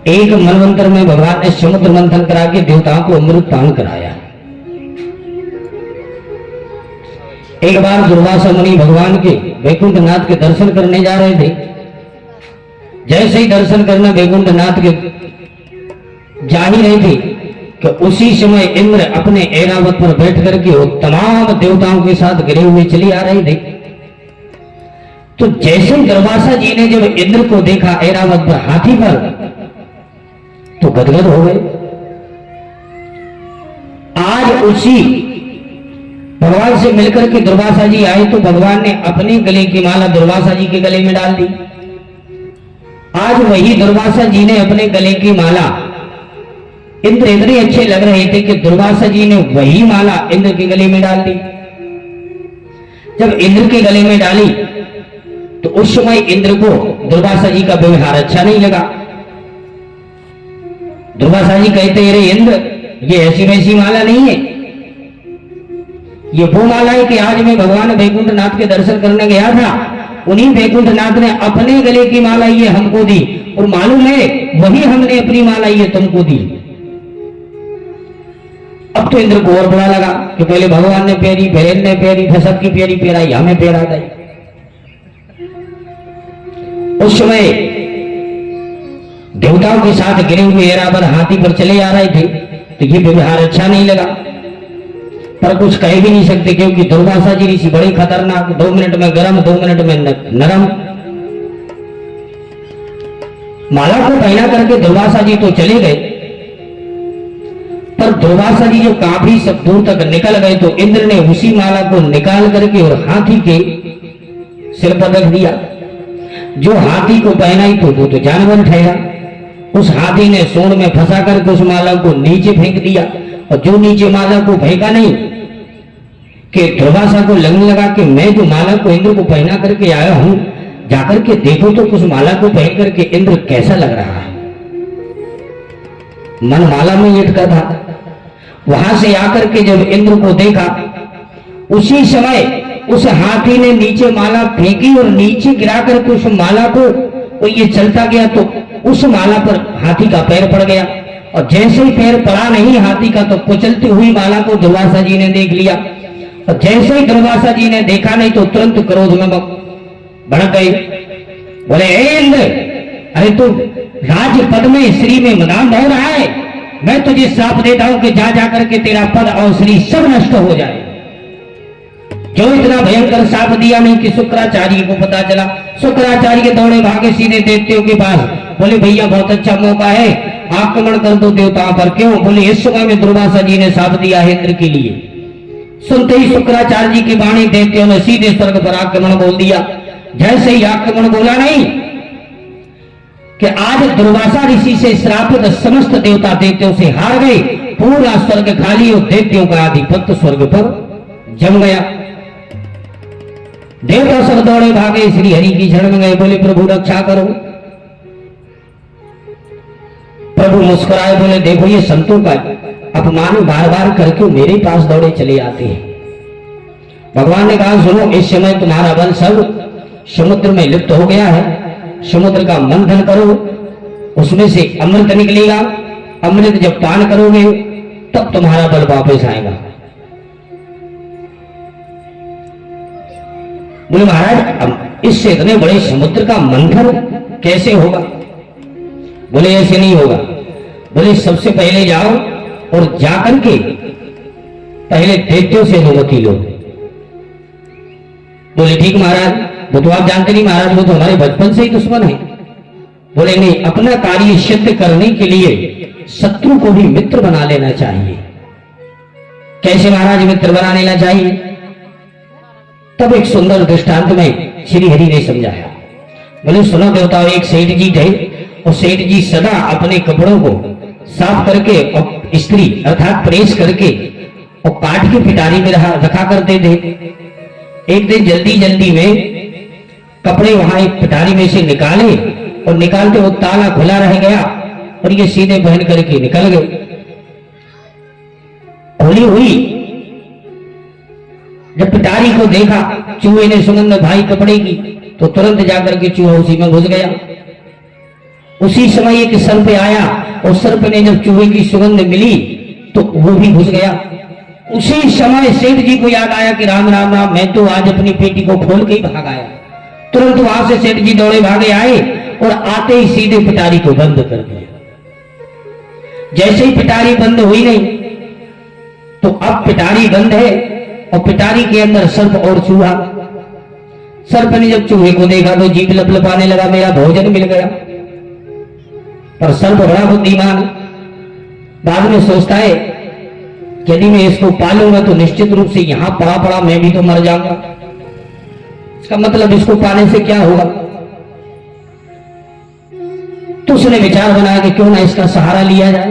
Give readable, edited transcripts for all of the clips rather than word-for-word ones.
एक मनवंतर में भगवान ने समुद्र मंथन करा के देवताओं को अमृत पान कराया। एक बार दुर्वासा मुनि भगवान के वैकुंठ नाथ के दर्शन करने जा रहे थे। जैसे ही दर्शन करने वैकुंठ नाथ के जा ही रहे थे कि उसी समय इंद्र अपने ऐरावत पर बैठ करके वो तमाम देवताओं के साथ गिरे हुए चले आ रहे थे। तो जैसे दुर्वासा जी ने जब इंद्र को देखा ऐरावत पर हाथी पर, तो गदगद हो गए। आज उसी भगवान से मिलकर के दुर्वासा जी आए तो भगवान ने अपने गले की माला दुर्वासा जी के गले में डाल दी। आज वही दुर्वासा जी ने अपने गले की माला, इंद्र इतने अच्छे लग रहे थे कि दुर्वासा जी ने वही माला इंद्र के गले में डाल दी। जब इंद्र के गले में डाली तो उस समय इंद्र को दुर्वासा जी का व्यवहार अच्छा नहीं लगा। दुर्वासा जी कहते, अरे इंद्र, ये ऐसी वैसी माला नहीं है, ये वो माला है कि आज मैं भगवान वैकुंठ नाथ के दर्शन करने गया था, उन्हीं वैकुंठ नाथ ने अपने गले की माला ये हमको दी, और मालूम है वही हमने अपनी माला ये तुमको दी। अब तो इंद्र को और बुरा लगा कि पहले भगवान ने पेरी, फिर इनने पेरी, फिर सबकी पेरी पेराई, हमें पेरा गई। उस समय देवताओं के साथ गिरे हुए ऐरावत हाथी पर चले आ रहे थे, तो ये व्यवहार अच्छा नहीं लगा, पर कुछ कह भी नहीं सकते क्योंकि दुर्वासा जी ऋषि बड़े खतरनाक, 2 मिनट में गरम 2 मिनट में नरम। माला को पहना करके दुर्वासा जी तो चले गए, पर दुर्वासा जी जो काफी सब दूर तक निकल गए तो इंद्र ने उसी माला को निकाल करके और हाथी के सिर पर रख दिया। जो हाथी को पहनाई तो वो तो जानवर ठहरा, उस हाथी ने सूंड में फंसा करके उस माला को नीचे फेंक दिया, और जो नीचे माला को फेंका नहीं कि दुर्वासा को लगने लगा कि मैं जो माला को इंद्र को पहना करके आया हूं, जाकर के देखो तो उस माला को पहन करके इंद्र कैसा लग रहा है। मन माला में लटका था। वहां से आकर के जब इंद्र को देखा, उसी समय उस हाथी ने नीचे माला फेंकी और नीचे गिरा करके उस माला को वो ये चलता गया, तो उस माला पर हाथी का पैर पड़ गया, और जैसे ही पैर पड़ा नहीं हाथी का, तो कुचलती हुई माला को दुर्वासा जी ने देख लिया, और जैसे ही दुर्वासा जी ने देखा नहीं तो तुरंत क्रोध में भड़क गए। बोले, ए इंद्र, अरे तू राजपद में श्री में मदान हो रहा है, मैं तुझे श्राप देता हूं कि जा जाकर के तेरा पद और श्री सब नष्ट हो जाए। जो इतना भयंकर श्राप दिया नहीं कि शुक्राचार्य को पता चला। शुक्राचार्य दौड़े भागे सीधे देवताओं के पास, बोले भैया बहुत अच्छा मौका है, आक्रमण कर दो देवताओं पर। क्यों? बोले इस समय में दुर्वासा जी ने श्राप दिया है इंद्र के लिए। सुनते ही शुक्राचार्य जी की वाणी देवताओं ने सीधे स्वर्ग पर आक्रमण बोल दिया। जैसे ही आक्रमण बोला नहीं कि आज दुर्वासा ऋषि से श्रापित समस्त देवता देवताओं से हार गए, पूरा स्वर्ग खाली और देवताओं का आधिपत्य स्वर्ग पर जम गया। देवता सब दौड़े भागे श्री हरि की शरण में गए, बोले प्रभु रक्षा करो। प्रभु मुस्कुराए, बोले देखो ये संतों का अपमान बार बार करके मेरे पास दौड़े चले आते हैं। भगवान ने कहा, सुनो, इस समय तुम्हारा बल सब समुद्र में लिप्त हो गया है, समुद्र का मंथन करो, उसमें से अमृत निकलेगा, अमृत जब पान करोगे तब तुम्हारा बल वापस आएगा। बोले महाराज, इससे इतने बड़े समुद्र का मंथन कैसे होगा? बोले ऐसे नहीं होगा। बोले सबसे पहले जाओ और जाकर के पहले देवताओं से अनुमति लो। बोले ठीक महाराज, वो तो आप जानते नहीं महाराज, वो तो हमारे बचपन से ही दुश्मन है। बोले नहीं, अपना कार्य सिद्ध करने के लिए शत्रु को भी मित्र बना लेना चाहिए। कैसे महाराज मित्र बना लेना चाहिए? तब एक सुंदर दृष्टांत में श्री हरि ने समझाया। बोले सुनो देवताओं, एक सेठ जी थे, और सेठ जी सदा अपने कपड़ों को साफ करके और इस्त्री अर्थात प्रेस करके और काट के पिटारी में रखा करते थे। एक दिन जल्दी जल्दी में कपड़े वहां एक पिटारी में से निकाले, और निकालते वो ताला खुला रह गया और ये सीधे पहन करके निकल गए। होली हुई, जब पिटारी को देखा, चूहे ने सुगंध भाई कपड़े की, तो तुरंत जाकर के चूहा उसी में घुस गया। उसी समय एक सर्प आया और सर्प ने जब चूहे की सुगंध मिली तो वो भी घुस गया। उसी समय सेठ जी को याद आया कि राम राम राम, मैं तो आज अपनी पेटी को खोल के ही भाग आया। तुरंत वहां से सेठ जी दौड़े भागे आए और आते ही सीधे पिटारी को बंद कर दिया। जैसे ही पिटारी बंद हुई नहीं तो अब पिटारी बंद है और पिटारी के अंदर सर्प और चूहा। सर्प ने जब चूहे को देखा तो जीभ लपलपाने लगा, मेरा भोजन मिल गया। पर सर्प बड़ा बुद्धिमान, बाद में सोचता है कि यदि मैं इसको पालूंगा तो निश्चित रूप से यहां पड़ा पड़ा मैं भी तो मर जाऊंगा, इसका मतलब इसको पाने से क्या होगा। तो उसने विचार बनाया कि क्यों ना इसका सहारा लिया जाए।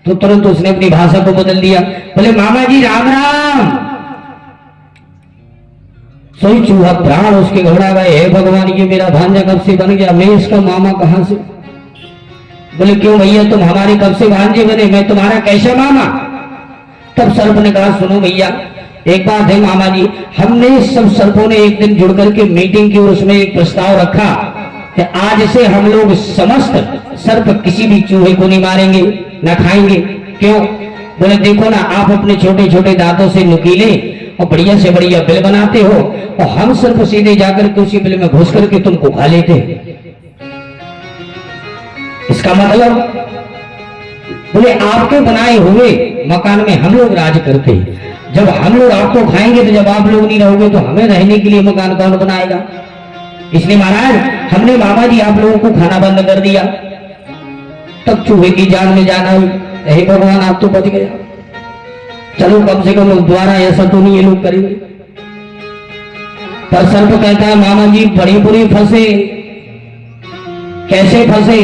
तो तुरंत उसने अपनी भाषा को बदल दिया, बोले मामा जी राम राम। सोई चूहा प्राण उसके घबरा गए, हे भगवान ये मेरा भांजा कब से बन गया, मैं इसका मामा कहां से। बोले क्यों भैया तुम हमारे कब से भांजे बने, मैं तुम्हारा कैसा मामा। तब सर्प ने कहा सुनो भैया एक बात है मामा जी, हमने सब सर्पों ने एक दिन जुड़ करके मीटिंग की और उसमें एक प्रस्ताव रखा कि आज से हम लोग समस्त सर्प किसी भी चूहे को नहीं मारेंगे ना खाएंगे। क्यों। बोले देखो ना आप अपने छोटे छोटे दांतों से नुकीले और बढ़िया से बढ़िया बिल बनाते हो और हम सर्प सीधे जाकर के उसी बिल में घुस करके तुमको खा लेते। इसका मतलब बोले आपके बनाए हुए मकान में हम लोग राज करते हैं, जब हम लोग आपको खाएंगे तो जब आप लोग नहीं रहोगे तो हमें रहने के लिए मकान कौन बनाएगा। इसलिए महाराज हमने मामा जी आप लोगों को खाना बंद कर दिया। तब चूहे की जान में जाना हुई, हे भगवान आप तो बच गया, चलो कम से कम दोबारा ऐसा तो नहीं ये लोग करेंगे। पर सर्प कहता है मामा जी बड़ी बुरी फंसे। कैसे फंसे।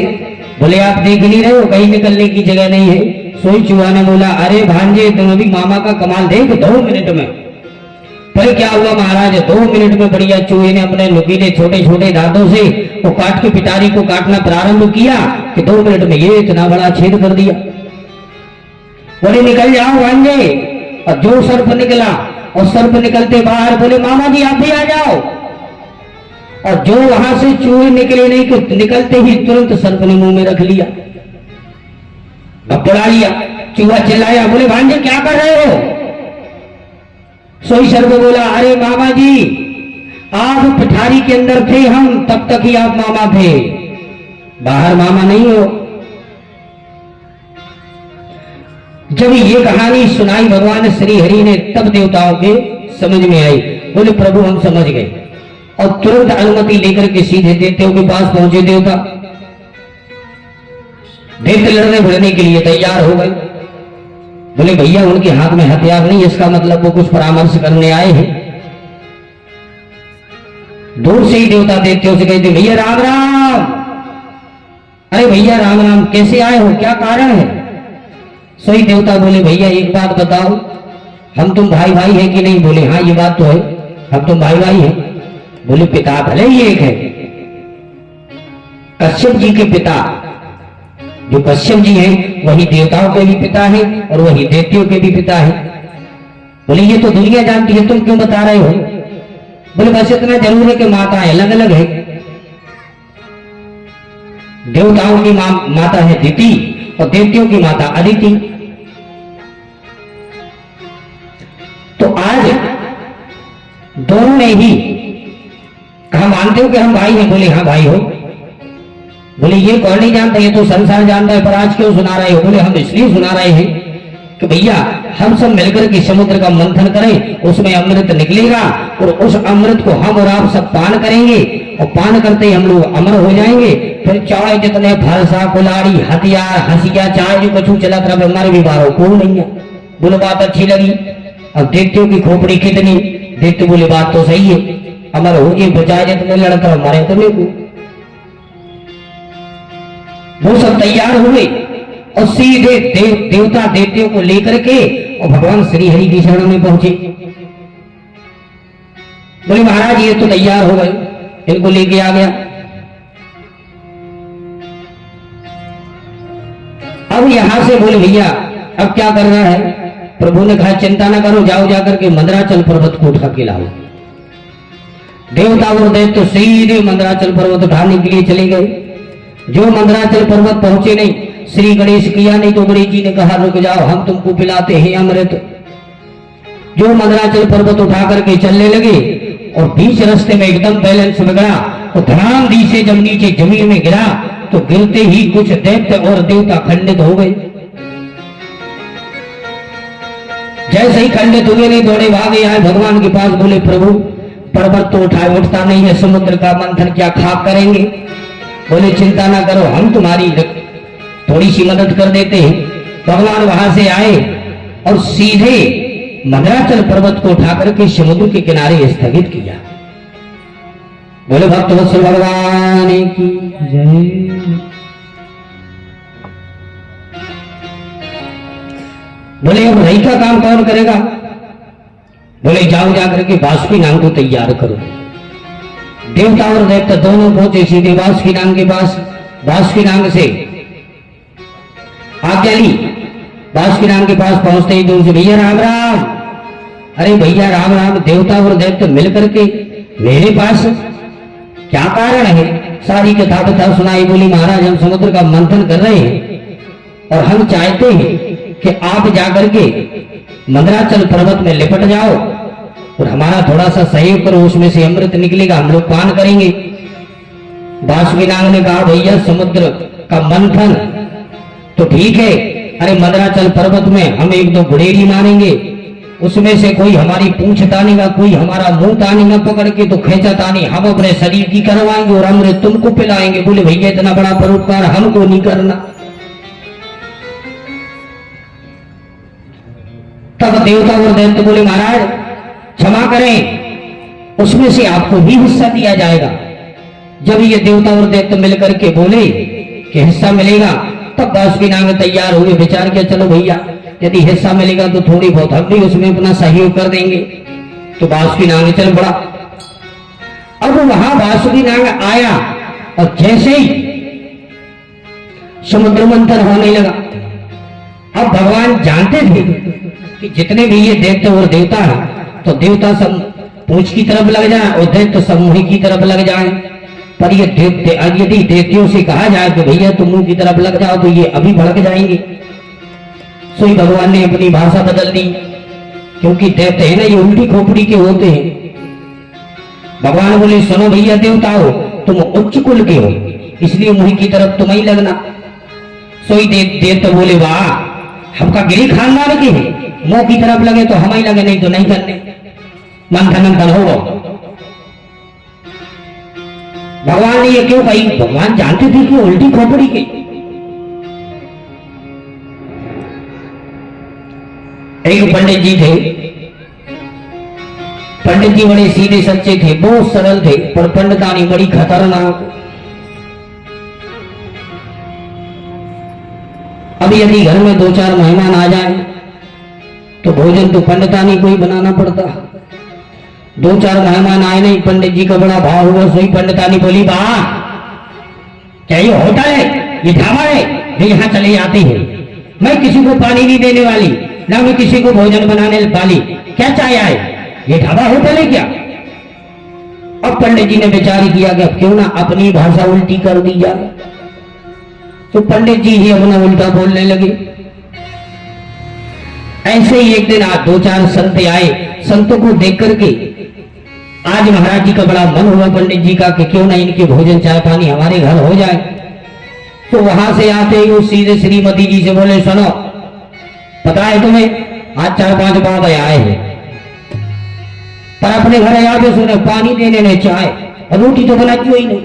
बोले आप देख नहीं रहे हो कहीं निकलने की जगह नहीं है। सोई चूहा ने बोला अरे भांजे तुम अभी मामा का कमाल देख 2 मिनट में। पर क्या हुआ महाराज 2 मिनट में बढ़िया चूहे ने अपने नुकीले छोटे छोटे दांतों से वो काट के पिटारी को काटना प्रारंभ किया कि 2 मिनट में ये इतना बड़ा छेद कर दिया। बोले निकल जाओ भांजे। और जो सर्प निकला और सर्प निकलते बाहर बोले मामा जी आप भी आ जाओ। और जो वहां से चूहे निकले नहीं कि निकलते ही तुरंत सर्प ने मुंह में रख लिया, अब पड़ा लिया। चूहा चिल्लाया बोले भांजे क्या कर रहे हो। सोई सर्प बोला अरे मामा जी आप पिठारी के अंदर थे हम तब तक ही आप मामा थे, बाहर मामा नहीं हो। जब ये कहानी सुनाई भगवान श्री हरि ने तब देवताओं के समझ में आई। बोले प्रभु हम समझ गए। और तुरंत अनुमति लेकर के सीधे देवताओं के पास पहुंचे। देवता देवते लड़ने भिड़ने के लिए तैयार हो गए। बोले भैया उनके हाथ में हथियार नहीं, इसका मतलब वो कुछ परामर्श करने आए हैं। दूर से ही देवता देवताओं से कहते भैया राम राम। अरे भैया राम राम कैसे आए हो, क्या कारण है। सोई देवता बोले भैया एक बात बताओ हम तुम भाई भाई है कि नहीं। बोले हाँ ये बात तो है हम तुम भाई भाई है। बोले पिता भले ही एक है, कश्यप जी के पिता जो कश्यप जी हैं वही देवताओं के भी पिता है और वही देवताओं के भी पिता है। बोले ये तो दुनिया जानती है तुम क्यों बता रहे हो। बोले बस इतना जरूर है कि माताएं अलग अलग है। देवताओं की माता है दिति और देवताओं की माता अदिति। तो आज दोनों ने ही कहा मानते हो कि हम भाई हैं। बोले हाँ भाई हो। बोले ये कौन नहीं जानता, ये तो संसार जानता है, पर आज क्यों सुना रहे हो। बोले हम इसलिए सुना रहे हैं कि भैया हम सब मिलकर के समुद्र का मंथन करें, उसमें अमृत निकलेगा और उस अमृत को हम और आप सब पान करेंगे और पान करते ही हम लोग अमर हो जाएंगे। फिर चाहे जितने फरसा कुलाड़ी हथियार हंसिया चाहे जो कछु चला तरफ हमारे भी बारो कोई नहीं है। बोले बात अच्छी लगी। अब देखते हो कि खोपड़ी कितनी। देखते बोले बात तो सही है, अमर हो गए बचाए जितने लड़कर हमारे तो को। वो सब तैयार हुए और सीधे देवता देवतियों को लेकर के और भगवान श्री हरि की शरण में पहुंचे। बोले महाराज ये तो तैयार हो गए, इनको लेके आ गया। अब यहां से बोले भैया अब क्या करना है। प्रभु ने कहा चिंता ना करो, जाओ जाकर के मंदराचल पर्वत को उठा के लाओ। देवता और दैत्य सीधे मंदराचल पर्वत उठाने के लिए चले गए। जो मंदराचल पर्वत पहुंचे नहीं, श्री गणेश किया नहीं तो गणेश जी ने कहा रुक जाओ, हम तुमको पिलाते हैं अमृत। जो मंदराचल पर्वत उठा करके चलने लगे और बीच रास्ते में एकदम बैलेंस बिगड़ा तो धड़ाम दी से जब नीचे जमीन में गिरा तो गिरते ही कुछ दैत्य और देवता खंडित हो गए। जैसे ही खंडित हुए नहीं दौड़े भागे आए भगवान के पास, बोले प्रभु पर्वत तो उठाए उठता नहीं है, समुद्र का मंथन क्या खाक करेंगे? बोले चिंता ना करो, हम तुम्हारी थोड़ी सी मदद कर देते हैं। भगवान वहां से आए और सीधे मंदराचल पर्वत को उठा करके समुद्र के किनारे स्थगित किया। बोले भक्तवत्सल भगवान की जय। बोले अब रही का काम कौन करेगा? बोले जाओ जाकर के बासुकी नाग को तैयार करो। देवता और दैत्य दोनों पहुंचे सीधे बासुकी नाग के पास। बासुकी नाग से आज्ञा ली। बासुकी नाग के पास पहुंचते ही दूर से भैया राम राम। अरे भैया राम राम, देवता और दैत्य मिलकर के मेरे पास क्या कारण है? सारी कथा बता सुनाई। बोली महाराज हम समुद्र का मंथन कर रहे हैं और हम चाहते हैं कि आप जाकर के मंदराचल पर्वत में लिपट जाओ और हमारा थोड़ा सा सहयोग करो, उसमें से अमृत निकलेगा, हम लोग पान करेंगे। बासुकी नाग ने कहा भैया समुद्र का मंथन तो ठीक है, अरे मंदराचल पर्वत में हम एक दो गुड़ेरी मारेंगे, उसमें से कोई हमारी पूंछ तानेगा, कोई हमारा मुंह तानेगा पकड़ के तो खेचा तानी हम अपने शरीर की करवाएंगे और अमृत तुमको पिलाएंगे। बोले भैया इतना बड़ा परोपकार हमको नहीं करना। तब देवता और दैत्य बोले महाराज क्षमा करें, उसमें से आपको भी हिस्सा दिया जाएगा। जब ये देवता और दैत्य मिलकर के बोले कि हिस्सा मिलेगा, तब बासुकी नाग तैयार हुए, विचार किया चलो भैया यदि हिस्सा मिलेगा तो थोड़ी बहुत हम भी उसमें अपना सहयोग कर देंगे। तो बासुकी नाग चल पड़ा। अब वहां बासुकी नाग आया और जैसे ही समुद्र मंथन होने लगा, अब भगवान जानते थे कि जितने भी ये दैत्य और देवता है तो देवता सब पूंछ की तरफ लग जाए और दैत्य सब मुंह की तरफ लग जाए। पर ये यदि दैत्यों से कहा जाए कि भैया तुम मुंह की तरफ लग जाओ तो ये अभी भड़क जाएंगे। सो ही भगवान ने अपनी भाषा बदल दी, क्योंकि दैत्य है ना ये उल्टी खोपड़ी के होते हैं। भगवान बोले सुनो भैया देवता हो, तुम उच्च कुल के हो, इसलिए मुंह की तरफ तुम ही लगना। सो ही दैत्य बोले वाह हमका गिरी खानदान के है, मुंह की तरफ लगे तो हम ही लगे, नहीं तो नहीं करने, मंथन मंथन होगा। भगवान ने ये क्यों कही? भगवान जानते थे कि उल्टी खोपड़ी के। एक पंडित जी थे, पंडित जी बड़े सीधे सच्चे थे, बहुत सरल थे, पर पंडितानी बड़ी खतरनाक। अब यदि घर में दो चार मेहमान आ जाए तो भोजन तो पंडितानी को ही बनाना पड़ता। दो चार मेहमान आए नहीं, पंडित जी का बड़ा भाव हुआ। सोई पंडितानी बोली वाह क्या ये होटल है, ये ढाबा है, वे यहाँ चले आते हैं, मैं किसी को पानी नहीं देने वाली, ना मैं किसी को भोजन बनाने वाली, क्या चाहे आए, ये ढाबा होटल है क्या? अब पंडित जी ने विचार किया कि अब क्यों ना अपनी भाषा उल्टी कर दी जाए। तो पंडित जी ही अपना उल्टा बोलने लगे। ऐसे ही एक दिन आज दो चार संत आए, संतों को देख करके आज महाराज जी का बड़ा मन हुआ पंडित जी का कि क्यों ना इनके भोजन चाय पानी हमारे घर हो जाए। तो वहां से आते ही वो सीधे श्रीमती जी से बोले सुनो पता है तुम्हें आज 4-5 बाब आए हैं, पर अपने घर आया तो सुने पानी देने ने चाय और रोटी तो बनाती हुई नहीं,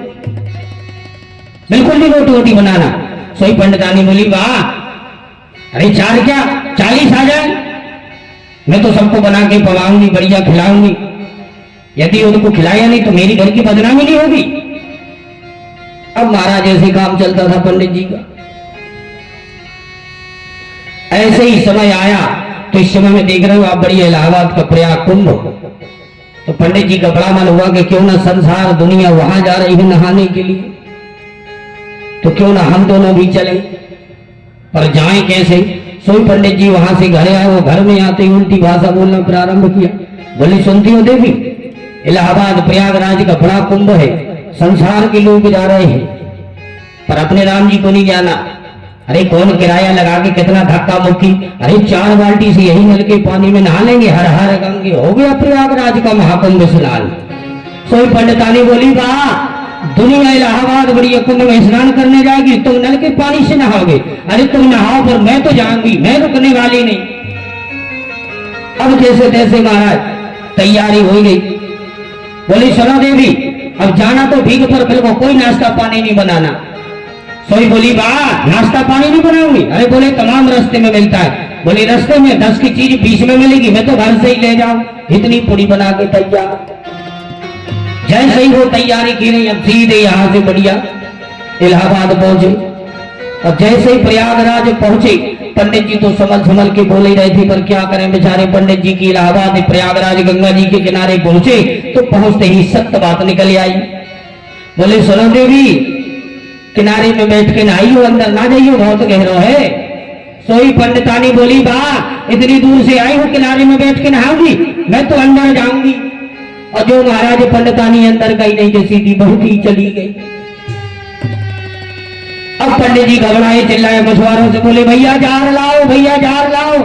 बिल्कुल नहीं रोटी बनाना। सोई पंडितानी बोली वाह अरे 4 क्या 40 आ जाए, मैं तो सबको बना के पवाऊंगी, बढ़िया खिलाऊंगी, यदि उनको खिलाया नहीं तो मेरी घर की बदनामी नहीं होगी। अब महाराज ऐसे काम चलता था पंडित जी का। ऐसे ही समय आया तो इस समय में देख रहे हो आप बड़ी इलाहाबाद का प्रयाग कुंभ, तो पंडित जी का बड़ा मन हुआ कि क्यों ना संसार दुनिया वहां जा रही है नहाने के लिए, तो क्यों ना हम दोनों भी चले, पर जाएं कैसे? सोई पंडित जी वहां से घर आए, वो घर में आते ही उल्टी भाषा बोलना प्रारंभ किया। बोली सुनती हो देवी, इलाहाबाद प्रयागराज का बड़ा कुंभ है, संसार के लोग जा रहे हैं, पर अपने राम जी को नहीं जाना। अरे कौन किराया लगा के कितना धक्का मुक्की, अरे 4 बाल्टी से यही नल के पानी में नहा लेंगे, हर हर गंगे, हो गया प्रयागराज का महाकुंभ स्नान। सोई पंडितानी बोली वाह, दुनिया इलाहाबाद बड़ी कुंभ में स्नान करने जाएगी, तुम नल के पानी से नहाओगे? अरे तुम नहाओ पर मैं तो जाऊंगी, मैं रुकने वाली नहीं। अब जैसे तैसे महाराज तैयारी हो गई। बोली सुनो देवी, अब जाना तो भीग पर बिल्कुल कोई नाश्ता पानी नहीं बनाना। सोई बोली वाह, नाश्ता पानी नहीं बनाऊंगी? अरे बोले तमाम रास्ते में मिलता है। बोले रास्ते में 10 की चीज 20 में मिलेगी, मैं तो घर से ही ले जाऊं। इतनी पूरी बना के तैयार। जैसे ही वो तैयारी की नहीं, अब सीधे यहां से बढ़िया इलाहाबाद पहुंचे। और जैसे ही प्रयागराज पहुंचे, पंडित जी तो समझ के बोल ही रहे थे, पर क्या करें बेचारे पंडित जी की। इलाहाबाद प्रयागराज गंगा जी के किनारे पहुंचे तो पहुंचते ही सत्य बात निकल आई। बोले सुनो देवी, किनारे में बैठ के नहाई हो, अंदर ना जाइयो, बहुत गहरा है। सोई पंडितानी बोली वाह, इतनी दूर से आई हूं, किनारे में बैठ के नहाऊंगी? मैं तो अंदर जाऊंगी। और जो महाराज पंडितानी अंदर गई नहीं, जो सीधी बहती चली गई। अब पंडित जी घबराए, चिल्लाए मछुआरों से, बोले भैया जार लाओ, भैया जार लाओ।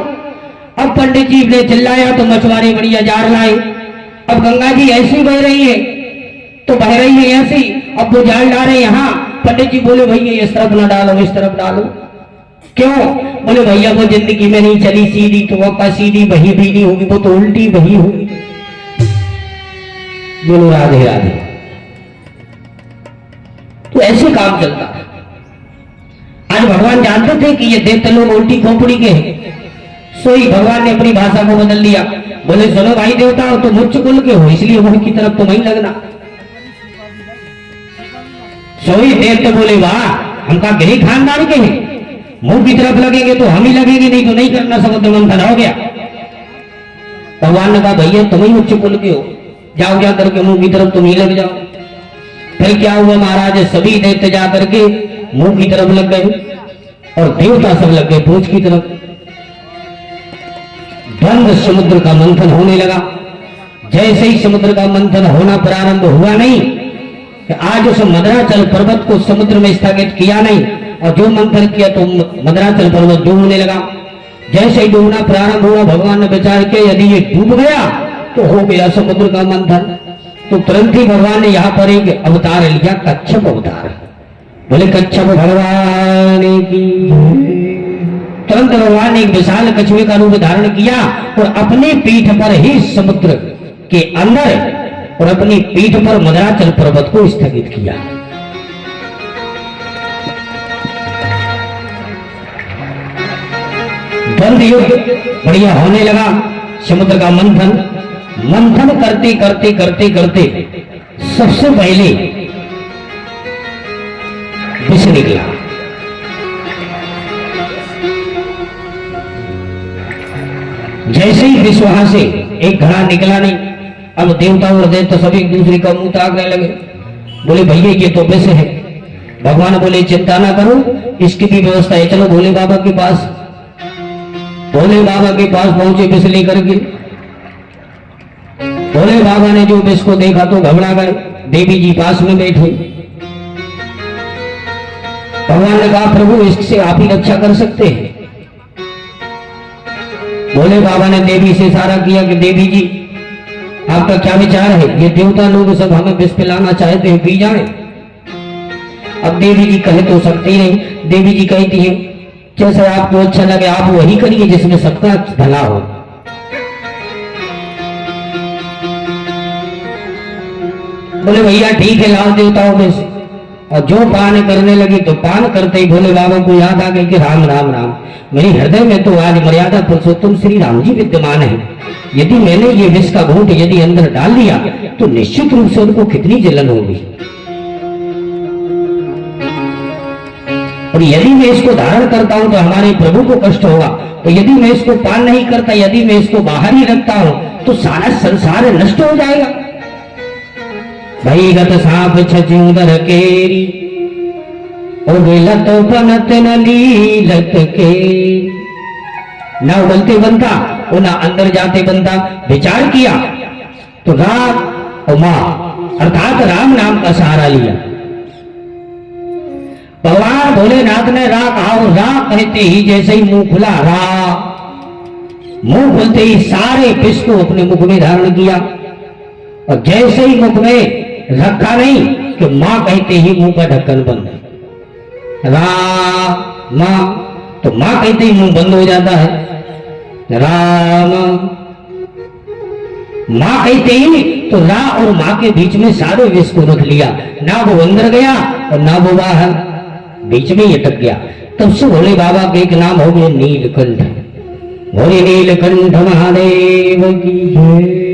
अब पंडित जी ने चिल्लाया तो मछुआरे बढ़िया जार लाए। अब गंगा जी ऐसी बह रही है तो बह रही है ऐसी, अब वो जार डाले यहाँ। पंडित जी बोले भैया इस तरफ ना डालो, इस तरफ डालो। क्यों? बोले भैया वो जिंदगी में नहीं चली सीधी, तो वो सीधी बही भी नहीं होगी, वो तो उल्टी बही होगी। बोलो राधे राधे। तो ऐसे काम चलता है। आज भगवान जानते थे कि ये देवता लोग उल्टी खोपड़ी के हैं, सोई भगवान ने अपनी भाषा को बदल लिया। बोले सुनो भाई देवता हो, तुम उच्च कुल के हो, इसलिए मुंह की तरफ तो वहीं लगना। सोई देवता बोले वाह, हम का गिरी खानदान के हैं, मुंह की तरफ लगेंगे तो हम ही लगेंगे, नहीं तो नहीं करना। समुद्र मंथन हो गया। भगवान ने कहा भैया तुम ही उच्च कुल के हो, जाओ जा करके मुंह की तरफ तुम ही लग जाओ। फिर क्या हुआ महाराज, सभी देवते जा करके मुंह की तरफ लग गए और देवता सब लग गए पूंछ की तरफ। द्वंद्व समुद्र का मंथन होने लगा। जैसे ही समुद्र का मंथन होना प्रारंभ हुआ नहीं, आज उस मदराचल पर्वत को समुद्र में स्थगित किया नहीं, और जो मंथन किया तो मदराचल पर्वत डूबने लगा। जैसे ही डूबना प्रारंभ हुआ, भगवान ने विचार किया यदि ये डूब गया तो हो गया समुद्र का मंथन। तो तुरंत ही भगवान ने यहाँ पर एक अवतार लिया, कच्छप अवतार। बोले कच्छप भगवान की। तुरंत भगवान ने एक विशाल कछुए का रूप धारण किया और अपने पीठ पर ही समुद्र के अंदर और अपनी पीठ पर मदराचल पर्वत को स्थगित किया। द्वंद्व युद्ध बढ़िया होने लगा। समुद्र का मंथन करते करते करते करते सबसे पहले विष निकला। जैसे ही विष वहां से एक घड़ा निकला नहीं, अब देवता और दैत्य सब एक दूसरे का मुंह ताकने लगे। बोले भैया ये तो विष है। भगवान बोले चिंता ना करो, इसकी भी व्यवस्था है, चलो भोले बाबा के पास। भोले बाबा के पास पहुंचे विष लेकर के। भोले बाबा ने जो विष को देखा तो घबरा गए। देवी जी पास में बैठे। भगवान ने कहा प्रभु इससे आप ही रक्षा कर सकते हैं। भोले बाबा ने देवी से इशारा किया कि देवी जी आपका क्या विचार है, ये देवता लोग सब हमें विष पिलाना चाहते हैं, पी जाए। अब देवी जी कहे तो सकती नहीं। देवी जी कहती है जैसे आपको अच्छा लगे आप वही करिए जिसमें सबका भला हो। बोले भैया ठीक है लाओ देवताओं में से। और जो पान करने लगी तो पान करते ही भोले बाबा को याद आ गई कि राम राम राम, मेरे हृदय में तो आज मर्यादा पुरुषोत्तम श्री राम जी विद्यमान है। यदि मैंने ये विष का घूंट यदि अंदर डाल दिया तो निश्चित रूप से उनको कितनी जलन होगी, और यदि मैं इसको धारण करता हूं तो हमारे प्रभु को कष्ट होगा। तो यदि मैं इसको पान नहीं करता, यदि मैं इसको बाहर ही रखता हूं तो सारा संसार नष्ट हो जाएगा। भई गत सांप छुंदर केरी और लत बनत न लीलत के। ना उबलते बनता और ना अंदर जाते बनता। विचार किया तो राम और मां अर्थात राम नाम का सहारा लिया भगवान भोलेनाथ ने रा कहा और रा कहते ही जैसे ही मुंह खुला रा, मुंह खुलते ही सारे विष को अपने मुख में धारण किया और जैसे ही मुख में रखा नहीं कि मां कहते ही मुंह का ढक्कन बंद, रा मां, तो मां कहते ही मुंह बंद हो जाता है, राम मां कहते ही तो रा और मां के बीच में सारे विष को रख लिया, ना वो अंदर गया और ना वो बाहर, बीच में ही अटक गया। तब से भोले बाबा के एक नाम हो गए नीलकंठ। भोले नीलकंठ महादेव की जय।